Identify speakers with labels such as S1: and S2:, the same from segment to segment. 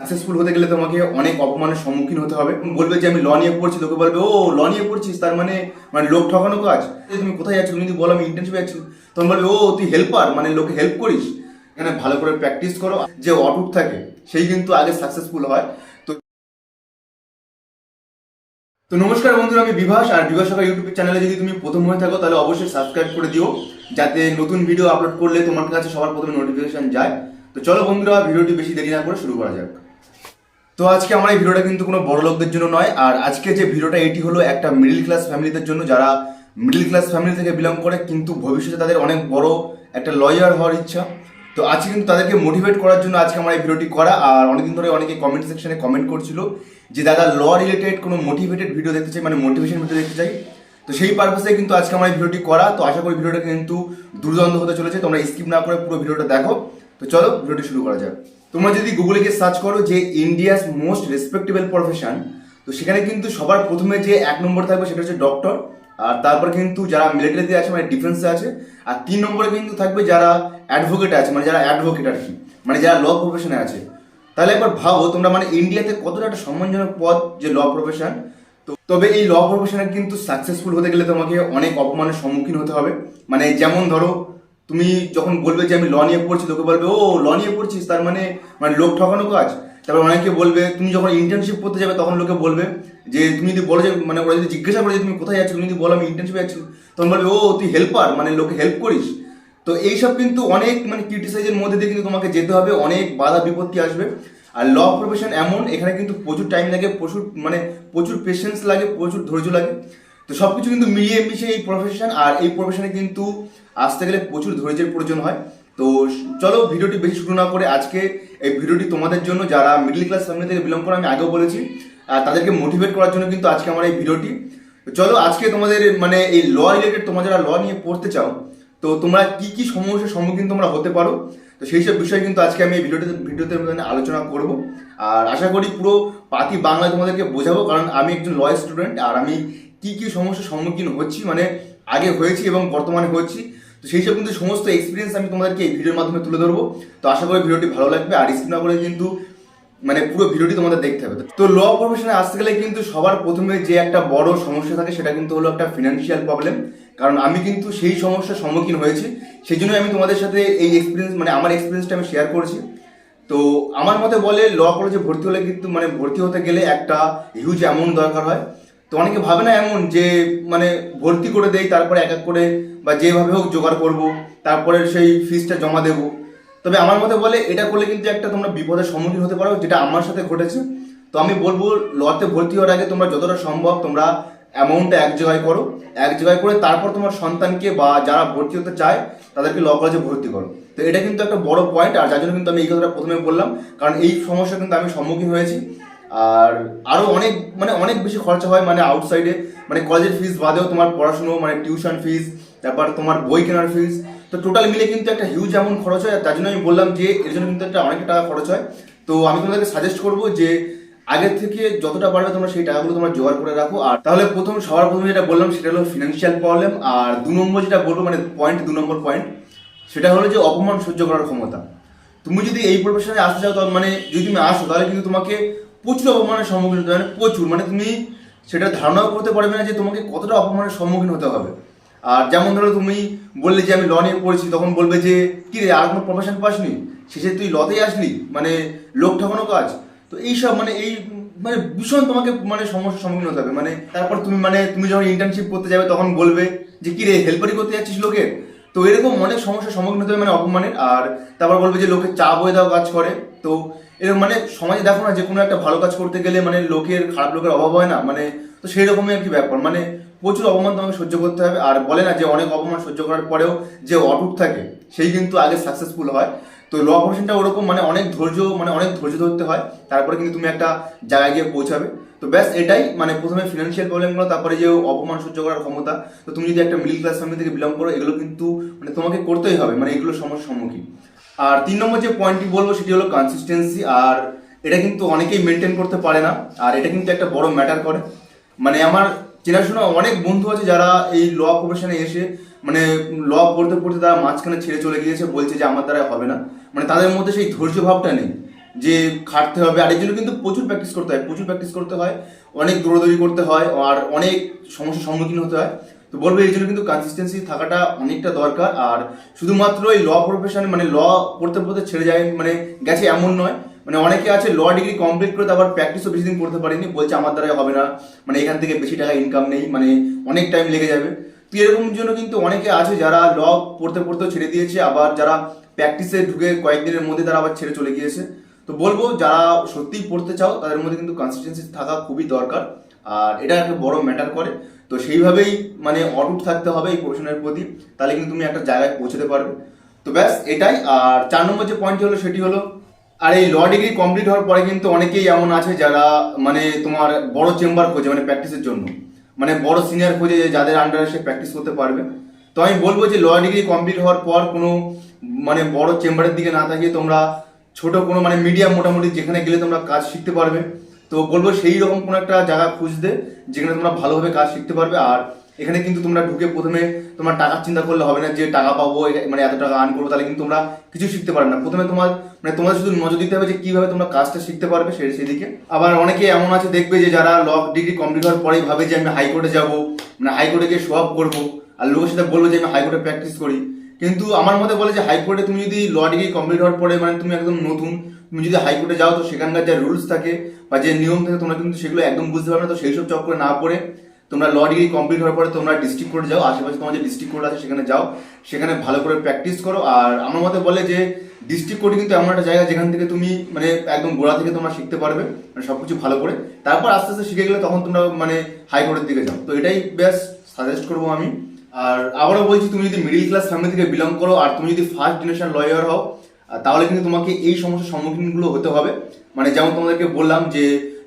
S1: Successful হতে গেলে তোমাকে অনেক অপমানের সম্মুখীন হতে হবে। বলবে যে আমি ল নিয়ে পড়ছি, লোকে বলবে ও ল নিয়ে পড়ছিস, তার মানে মানে লোক ঠকানো কাজ। তুমি কোথায় যাচ্ছ, তুমি যদি বলো আমি ইন্টার্নশিপে যাচ্ছি, তখন বলবে ও তুই হেল্পার, মানে লোকে হেল্প করিস। এখানে ভালো করে প্র্যাকটিস করো, যে অটুট থাকে সেই কিন্তু আগে সাকসেসফুল হয়। তো তো নমস্কার বন্ধুরা, আমি বিভাস, আর বিভাস সরকার ইউটিউব চ্যানেলে যদি তুমি প্রথম হয়ে থাকো তাহলে অবশ্যই সাবস্ক্রাইব করে দিও, যাতে নতুন ভিডিও আপলোড করলে তোমার কাছে সবার প্রথমে নোটিফিকেশন যায়। তো চলো বন্ধুরা, ভিডিওটি বেশি দেরি না করে শুরু করা যাক। তো আজকে আমার এই ভিডিওটা কিন্তু কোনো বড় লোকদের জন্য নয়, আর আজকে যে ভিডিওটা এটি হলো একটা মিডল ক্লাস ফ্যামিলিদের জন্য, যারা মিডল ক্লাস ফ্যামিলি থেকে বিলং করে কিন্তু ভবিষ্যতে তাদের অনেক বড় একটা লয়ার হওয়ার ইচ্ছা। তো আজকে কিন্তু তাদেরকে মোটিভেট করার জন্য আজকে আমার এই ভিডিওটি করা। আর অনেকদিন ধরে অনেকে কমেন্ট সেকশনে কমেন্ট করছিল যে দাদা ল রিলেটেড কোনো মোটিভেটেড ভিডিও দেখতে চাই, মানে মোটিভেশন ভিডিও দেখতে চাই। তো সেই পারপাসে কিন্তু আজকে আমার এই ভিডিওটি করা। তো আশা করি ভিডিওটা কিন্তু দুর্দান্ত হতে চলেছে, তোমরা স্কিপ না করে পুরো ভিডিওটা দেখো। তো চলো ভিডিওটি শুরু করা যাক। তোমরা যদি গুগলে গিয়ে সার্চ করো যে ইন্ডিয়াস মোস্ট রেসপেক্টেবল প্রফেশন, তো সেখানে কিন্তু সবার প্রথমে যে এক নম্বর থাকবে সেটা হচ্ছে ডক্টর। আর তারপর কিন্তু যারা মিলিটারিতে আছে, মানে ডিফেন্সে আছে। আর 3 নম্বরে কিন্তু থাকবে যারা অ্যাডভোকেট আছে, মানে যারা অ্যাডভোকেট আর কি, মানে যারা ল প্রফেশনে আছে। তাহলে একবার ভাবো তোমরা, মানে ইন্ডিয়াতে কতটা একটা সম্মানজনক পদ যে ল প্রফেশন। তো তবে এই ল প্রফেশনে কিন্তু সাকসেসফুল হতে গেলে তোমাকে অনেক অপমানের সম্মুখীন হতে হবে। মানে যেমন ধরো, তুমি যখন বলবে যে আমি ল নিয়ে পড়ছি, লোকে বলবে ও ল নিয়ে পড়ছিস, তার মানে মানে লোক ঠকানো কাজ। তারপর অনেকে বলবে, তুমি যখন ইন্টার্নশিপ করতে যাবে তখন লোকে বলবে যে তুমি যদি বলো যে, মানে ওরা যদি জিজ্ঞাসা করে যে তুমি কোথায় যাচ্ছ, তুমি যদি বলো আমি ইন্টার্নশিপে যাচ্ছি, তখন বলবে ও তুই হেল্পার, মানে লোকে হেল্প করিস। তো এইসব কিন্তু অনেক মানে ক্রিটিসাইজের মধ্যে দিয়ে কিন্তু তোমাকে যেতে হবে, অনেক বাধা বিপত্তি আসবে। আর ল প্রফেশন এমন, এখানে কিন্তু প্রচুর টাইম লাগে, প্রচুর পেশেন্স লাগে, প্রচুর ধৈর্য লাগে। তো সবকিছু কিন্তু মিলিয়ে মিশিয়ে এই প্রফেশন, আর এই প্রফেশনে কিন্তু আসতে গেলে প্রচুর ধৈর্যের প্রয়োজন হয়। তো চলো ভিডিওটি বেশি শুরু না করে, আজকে এই ভিডিওটি তোমাদের জন্য যারা মিডল ক্লাস ফ্যামিলি থেকে বিলং করে, আমি আগেও বলেছি, তাদেরকে মোটিভেট করার জন্য কিন্তু আজকে আমার এই ভিডিওটি। তো চলো আজকে তোমাদের মানে এই ল রিলেটেড, তোমরা যারা ল নিয়ে পড়তে চাও, তো তোমরা কি কি সমস্যার সম্মুখীন তোমরা হতে পারো, তো সেই সব বিষয়ে কিন্তু আজকে আমি এই ভিডিওতে আলোচনা করব। আর আশা করি পুরো পাতি বাংলায় তোমাদেরকে বোঝাবো, কারণ আমি একজন ল স্টুডেন্ট, আর আমি কি কি সমস্যার সম্মুখীন হচ্ছি, মানে আগে হয়েছি এবং বর্তমানে হচ্ছি। তো সেই সব কিন্তু সমস্ত এক্সপিরিয়েন্স আমি তোমাদেরকে এই ভিডিওর মাধ্যমে তুলে ধরবো। তো আশা করি ভিডিওটি ভালো লাগবে, আর স্কিপ না করে কিন্তু মানে পুরো ভিডিওটি তোমাদের দেখতে হবে। তো ল প্রফেশনে আসতে গেলে কিন্তু সবার প্রথমে যে একটা বড় সমস্যা থাকে সেটা কিন্তু হলো একটা ফিনান্সিয়াল প্রবলেম। কারণ আমি কিন্তু সেই সমস্যার সম্মুখীন হয়েছি, সেই জন্য আমি তোমাদের সাথে এই এক্সপিরিয়েন্স, মানে আমার এক্সপিরিয়েন্সটা আমি শেয়ার করছি। তো আমার মতে বলে ল কলেজে ভর্তি হলে কিন্তু, মানে ভর্তি হতে গেলে একটা হিউজ অ্যামাউন্ট দরকার হয়। তো অনেকে ভাবে না এমন যে মানে ভর্তি করে দেই, তারপরে এক এক করে বা যেভাবে হোক জোগাড় করব, তারপরে সেই ফিসটা জমা দেবো। তবে আমার মতে বলে এটা করলে কিন্তু একটা তোমরা বিপদের সম্মুখীন হতে পারো, যেটা আমার সাথে ঘটেছে। তো আমি বলবো লতে ভর্তি হওয়ার আগে তোমরা যতটা সম্ভব তোমরা অ্যামাউন্টটা এক জায়গায় করো, এক জায়গায় করে তারপর তোমার সন্তানকে বা যারা ভর্তি হতে চায় তাদেরকে ল কলেজে ভর্তি করো। তো এটা কিন্তু একটা বড় পয়েন্ট, আর যার জন্য কিন্তু আমি এই কথাটা প্রথমে বললাম, কারণ এই সমস্যা কিন্তু আমি সম্মুখীন হয়েছি। আর আরও অনেক মানে অনেক বেশি খরচা হয়, মানে আউটসাইডে, মানে কলেজের ফিস বাদেও তোমার পড়াশুনো, মানে টিউশন ফিস, তারপর তোমার বই কেনার ফিস, তো টোটাল মিলে কিন্তু একটা হিউজ অ্যামাউন্ট খরচ হয়। তার জন্য আমি বললাম যে এর জন্য কিন্তু একটা অনেক টাকা খরচ হয়। তো আমি তোমাদেরকে সাজেস্ট করবো যে আগের থেকে যতটা পারবে তোমরা সেই টাকাগুলো তোমরা জোগাড় করে রাখো। আর তাহলে সবার প্রথমে যেটা বললাম সেটা হলো ফিনান্সিয়াল প্রবলেম। আর 2 নম্বর যেটা বলবো, মানে দু নম্বর পয়েন্ট, সেটা হলো যে অপমান সহ্য করার ক্ষমতা। তুমি যদি এই প্রফেশনে আসতে চাও, তখন মানে যদি তুমি আসো তাহলে কিন্তু তোমাকে প্রচুর অপমানের সম্মুখীন হতে হবে, মানে প্রচুর, মানে তুমি সেটা ধারণাও করতে পারবে না যে তোমাকে কতটা অপমানের সম্মুখীন হতে হবে। আর যেমন ধরো তুমি বললে যে আমি ল নিয়ে পড়েছি, তখন বলবে যে কি রে আর কোনো প্রফেশন পাসনি, শেষে তুই লতেই আসলি, মানে লোক ঠকানো কাজ। তো এইসব মানে এই মানে ভীষণ তোমাকে মানে সমস্যার সম্মুখীন হতে হবে। মানে তারপর তুমি যখন ইন্টার্নশিপ করতে যাবে তখন বলবে যে কি রে হেল্পারি করতে যাচ্ছিস লোকের। তো এরকম অনেক সমস্যার সম্মুখীন হতে হবে, মানে অপমানের। আর তারপর বলবে যে লোকের চাপ হয়ে দেওয়া কাজ করে। তো এরকম মানে সমাজে দেখো না, যে কোনো একটা ভালো কাজ করতে গেলে মানে খারাপ লোকের অভাব হয় না, মানে তো সেই রকমই আর কি ব্যাপার। মানে প্রচুর অপমান তোমাকে সহ্য করতে হবে। আর বলে না যে অনেক অপমান সহ্য করার পরেও যে অটুট থাকে সেই কিন্তু আগে সাকসেসফুল হয়। তো ল প্রফেশনটা ওরকম, মানে অনেক ধৈর্য ধরতে হয়, তারপরে কিন্তু তুমি একটা জায়গায় গিয়ে পৌঁছাবে। তো ব্যাস এটাই, মানে প্রথমে ফিনান্সিয়াল প্রবলেমগুলো, তারপরে যে অপমান সহ্য করার ক্ষমতা। তো তুমি যদি একটা মিডল ক্লাস ফ্যামিলি থেকে বিলং করো, এগুলো কিন্তু মানে তোমাকে করতেই হবে, মানে এগুলো সমস্যার সম্মুখীন। আর 3 নম্বর যে পয়েন্টটি বলবো সেটি হলো কনসিস্টেন্সি। আর এটা কিন্তু অনেকেই মেনটেন করতে পারে না, আর এটা কিন্তু একটা বড় ম্যাটার করে। মানে আমার চেনাশোনা অনেক বন্ধু আছে যারা এই ল প্রফেশনে এসে মানে ল পড়তে পড়তে তারা মাঝখানে ছেড়ে চলে গিয়েছে, বলছে যে আমার দ্বারা হবে না, মানে তাদের মধ্যে সেই ধৈর্য ভাবটা নেই। যে খাটতে হবে, আর এই জন্য কিন্তু প্রচুর প্র্যাকটিস করতে হয়, অনেক দৌড়াদৌড়ি করতে হয় আর অনেক সমস্যার সম্মুখীন হতে হয়। তো বলবো এই জন্য কিন্তু কনসিস্টেন্সি থাকাটা অনেকটা দরকার। আর শুধুমাত্র এই ল প্রফেশনে মানে ল পড়তে পড়তে ছেড়ে যায় মানে গেছে এমন নয়, মানে অনেকে আছে ল ডিগ্রি কমপ্লিট করে আবার প্র্যাকটিসও বেশি দিন করতে পারেনি, বলছে আমার দ্বারা হবে না, মানে এখান থেকে বেশি টাকা ইনকাম নেই, মানে অনেক টাইম লেগে যাবে। তো এরকম জন্য কিন্তু অনেকে আছে যারা ল পড়তে পড়তেও ছেড়ে দিয়েছে, আবার যারা প্র্যাকটিসে ঢুকে কয়েকদিনের মধ্যে তারা আবার ছেড়ে চলে গিয়েছে। তো বলবো যারা সত্যিই পড়তে চাও তাদের মধ্যে কিন্তু কনসিস্টেন্সি থাকা খুবই দরকার, আর এটা একটা বড় ম্যাটার করে। তো সেইভাবেই মানে অটুট থাকতে হবে এই প্রফেশনের প্রতি, তাহলে কিন্তু তুমি একটা জায়গায় পৌঁছতে পারবে। তো ব্যাস এটাই। আর 4 নম্বর যে পয়েন্ট হলো সেটি হলো, আর এই ল ডিগ্রি কমপ্লিট হওয়ার পরে কিন্তু অনেকেই এমন আছে যারা মানে তোমার বড় চেম্বার খোঁজে মানে প্র্যাকটিসের জন্য, মানে বড় সিনিয়র খোঁজে যাদের আন্ডারে সে প্র্যাকটিস করতে পারবে। তো আমি বলবো যে ল ডিগ্রি কমপ্লিট হওয়ার পর কোনো মানে বড় চেম্বারের দিকে না থাকিয়ে তোমরা ছোট কোনো মানে মিডিয়াম মোটামুটি যেখানে গেলে তোমরা কাজ শিখতে পারবে। তো বলবো সেই রকম কোনো একটা জায়গা খুঁজতে যেখানে তোমরা ভালোভাবে কাজ শিখতে পারবে। আর এখানে কিন্তু তোমরা ঢুকে প্রথমে তোমার টাকার চিন্তা করলে হবে না যে টাকা পাবো মানে এত টাকা আর্ন করবো, তাহলে কিন্তু তোমরা কিছু শিখতে পারবে না। প্রথমে তোমার মানে তোমাদের শুধু নজর দিতে হবে যে কিভাবে তোমরা কাজটা শিখতে পারবে সেদিকে। আবার অনেকে এমন আছে দেখবে যে যারা ল ডিগ্রি কমপ্লিট হওয়ার পরেই ভাবে যে আমি হাইকোর্টে যাবো, মানে হাইকোর্টে গিয়ে শো আপ করবো আর লোকের সাথে বলবো যে আমি হাইকোর্টে প্র্যাকটিস করি। কিন্তু আমার মতে বলে যে হাইকোর্টে তুমি যদি ল ডিগ্রি কমপ্লিট হওয়ার পরে মানে তুমি একদম নতুন, তুমি যদি হাইকোর্টে যাও তো সেখানকার যে রুলস থাকে বা যে নিয়ম থাকে তোমরা কিন্তু সেগুলো একদম বুঝতে পারবে না। তো সেই সব চক্করে না পড়ে তোমরা ল ডিগ্রি কমপ্লিট হওয়ার পরে তোমরা ডিস্ট্রিক্ট কোর্টে যাও, আশেপাশে তোমার যে ডিস্ট্রিক্ট কোর্ট আছে সেখানে যাও, সেখানে ভালো করে প্র্যাকটিস করো। আর আমার মতে বলে যে ডিস্ট্রিক্ট কোর্ট কিন্তু এমন একটা জায়গা যেখান থেকে তুমি মানে একদম গোড়া থেকে তোমরা শিখতে পারবে মানে সবকিছু ভালো করে, তারপর আস্তে আস্তে শিখে গেলে তখন তোমরা মানে হাইকোর্টের দিকে যাও। তো এটাই বেশ সাজেস্ট করবো আমি। আর আবারও বলছি, তুমি যদি মিডিল ক্লাস ফ্যামিলি থেকে বিলং করো আর তুমি যদি ফার্স্ট জেনারেশন লয়ার হও, তাহলে কিন্তু তোমাকে এই সমস্যার সম্মুখীনগুলো হতে হবে। মানে যেমন তোমাদেরকে বললাম যে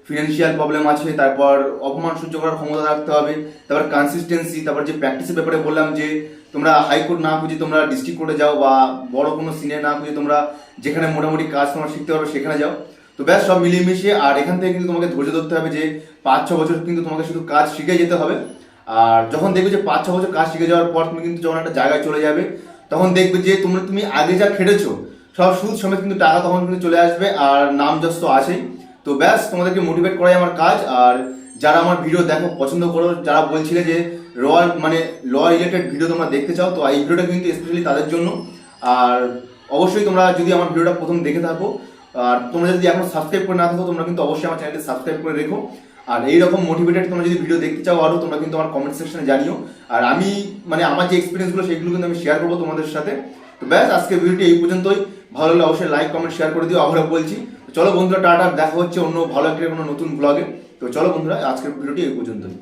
S1: ফিনান্সিয়াল প্রবলেম আছে, তারপর অপমান সহ্য করার ক্ষমতা রাখতে হবে, তারপর কনসিস্টেন্সি, তারপর যে প্র্যাকটিসের ব্যাপারে বললাম যে তোমরা হাইকোর্ট না খুঁজে তোমরা ডিস্ট্রিক্ট কোর্টে যাও বা বড় কোনো সিনিয়র না খুঁজে তোমরা যেখানে মোটামুটি কাজ তোমরা শিখতে পারবে সেখানে যাও। তো ব্যাস সব মিলিয়ে মিশিয়ে, আর এখান থেকে কিন্তু তোমাকে ধৈর্য ধরতে হবে যে 5-6 বছর কিন্তু তোমাকে শুধু কাজ শিখে যেতে হবে। আর যখন দেখবে যে 5-6 বছর কাজ শিখে যাওয়ার পর তুমি কিন্তু যখন একটা জায়গায় চলে যাবে তখন দেখবে যে তুমি আগে যা খেটেছো সব সুদ সমেত কিন্তু টাকা তখন কিন্তু চলে আসবে, আর নাম যশ তো আছেই। তো ব্যাস তোমাদেরকে মোটিভেট করাই আমার কাজ। আর যারা আমার ভিডিও দেখো পছন্দ করো, যারা বলছিলে যে মানে ল রিলেটেড ভিডিও তোমরা দেখতে চাও, তো এই ভিডিওটা কিন্তু স্পেশালি তাদের জন্য। আর অবশ্যই তোমরা যদি আমার ভিডিওটা প্রথম দেখে থাকো আর তোমরা যদি এখন সাবস্ক্রাইব করে না থাকো, তোমরা কিন্তু অবশ্যই আমার চ্যানেলটি সাবস্ক্রাইব করে রেখো। আর এইরকম মোটিভেটেড তোমরা যদি ভিডিও দেখতে চাও আরও, তোমরা কিন্তু আমার কমেন্ট সেকশনে জানিও। আর আমি মানে আমার যে এক্সপিরিয়েন্সগুলো সেগুলো কিন্তু আমি শেয়ার করবো তোমাদের সাথে। তো ব্যাস আজকে ভিডিওটি এই পর্যন্তই। ভালো লাগলে অবশ্যই লাইক কমেন্ট শেয়ার করে দিও। আবারও বলছি, চলো বন্ধুরা টাটা, দেখা হচ্ছে অন্য ভালো একটা কোনো নতুন ব্লগে। তো চলো বন্ধুরা, আজকের ভিডিওটি এই পর্যন্তই।